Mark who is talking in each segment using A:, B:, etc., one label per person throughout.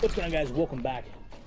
A: What's going on, guys? Welcome back.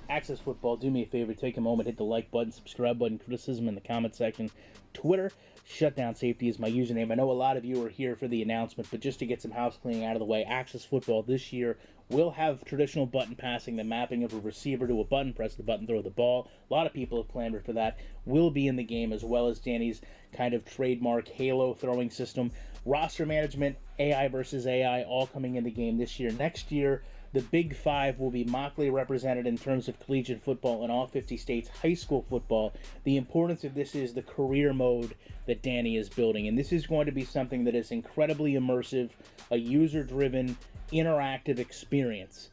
A: Access Football. Do me a favor, take a moment, hit the like button, subscribe button, criticism in the comment section. Twitter, Shutdown Safety is my username. I know a lot of you are here for the announcement, but just to get some house cleaning out of the way, Access Football this year will have traditional button passing, the mapping of a receiver to a button, press the button, throw the ball. A lot of people have clamored for that. Will be in the game, as well as Danny's kind of trademark Halo throwing system. Roster management, AI versus AI, all coming in the game this year. Next year, the Big Five will be mockly represented in terms of collegiate football in all 50 states, high school football. The importance of this is the career mode that Danny is building, and this is going to be something that is incredibly immersive, a user-driven, interactive experience.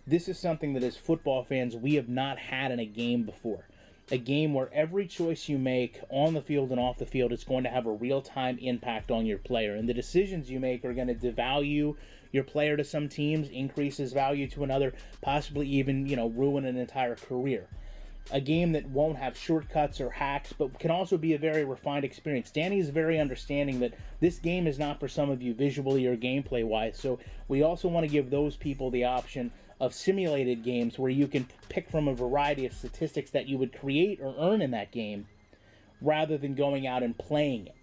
A: This is something that, as football fans, we have not had in a game before. A game where every choice you make on the field and off the field is going to have a real-time impact on your player. And the decisions you make are going to devalue your player to some teams, increase his value to another, possibly even, ruin an entire career. A game that won't have shortcuts or hacks, but can also be a very refined experience. Danny is very understanding that this game is not for some of you visually or gameplay-wise, so we also want to give those people the option of simulated games where you can pick from a variety of statistics that you would create or earn in that game rather than going out and playing it.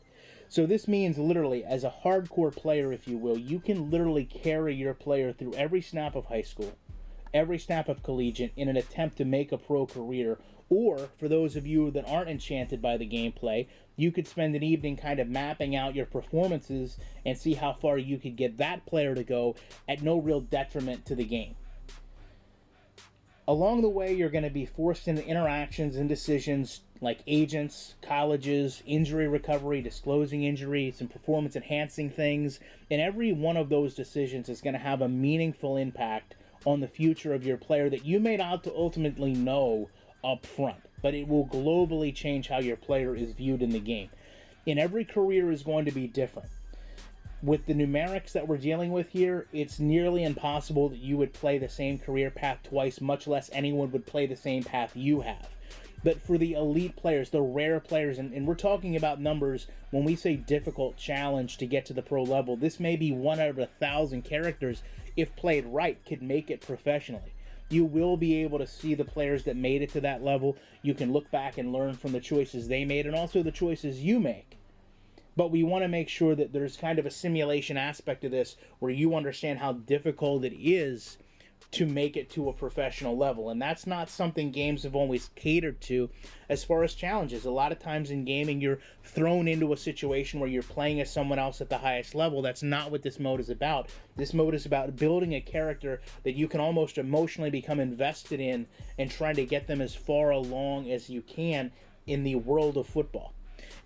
A: So this means literally, as a hardcore player, if you will, you can literally carry your player through every snap of high school, every snap of collegiate in an attempt to make a pro career. Or, for those of you that aren't enchanted by the gameplay, you could spend an evening kind of mapping out your performances and see how far you could get that player to go at no real detriment to the game. Along the way, you're going to be forced into interactions and decisions like agents, colleges, injury recovery, disclosing injuries, and performance-enhancing things. And every one of those decisions is going to have a meaningful impact on the future of your player that you may not ultimately know up front, but it will globally change how your player is viewed in the game. And every career is going to be different. With the numerics that we're dealing with here, it's nearly impossible that you would play the same career path twice, much less anyone would play the same path you have. But for the elite players, the rare players, and we're talking about numbers when we say difficult challenge to get to the pro level, this may be 1 out of 1,000 characters, if played right, could make it professionally. You will be able to see the players that made it to that level. You can look back and learn from the choices they made and also the choices you make. But we want to make sure that there's kind of a simulation aspect of this where you understand how difficult it is to make it to a professional level. And that's not something games have always catered to as far as challenges. A lot of times in gaming, you're thrown into a situation where you're playing as someone else at the highest level. That's not what this mode is about. This mode is about building a character that you can almost emotionally become invested in and trying to get them as far along as you can in the world of football.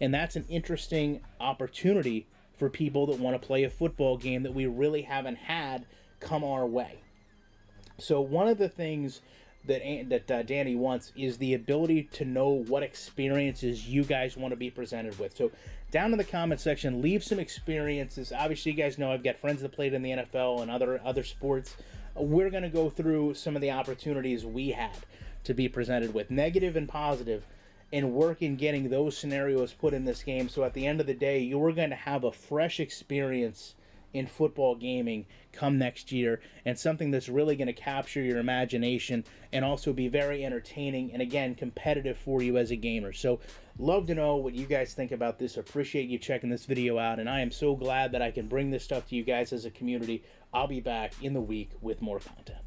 A: And that's an interesting opportunity for people that want to play a football game that we really haven't had come our way. So one of the things that Danny wants is the ability to know what experiences you guys want to be presented with. So down in the comment section, leave some experiences. Obviously, you guys know I've got friends that played in the NFL and other sports. We're going to go through some of the opportunities we had to be presented with, negative and positive, and work in getting those scenarios put in this game. So at the end of the day, you're going to have a fresh experience in football gaming come next year, and something that's really going to capture your imagination and also be very entertaining and, again, competitive for you as a gamer. So love to know what you guys think about this. Appreciate you checking this video out, and I am so glad that I can bring this stuff to you guys as a community. I'll be back in the week with more content.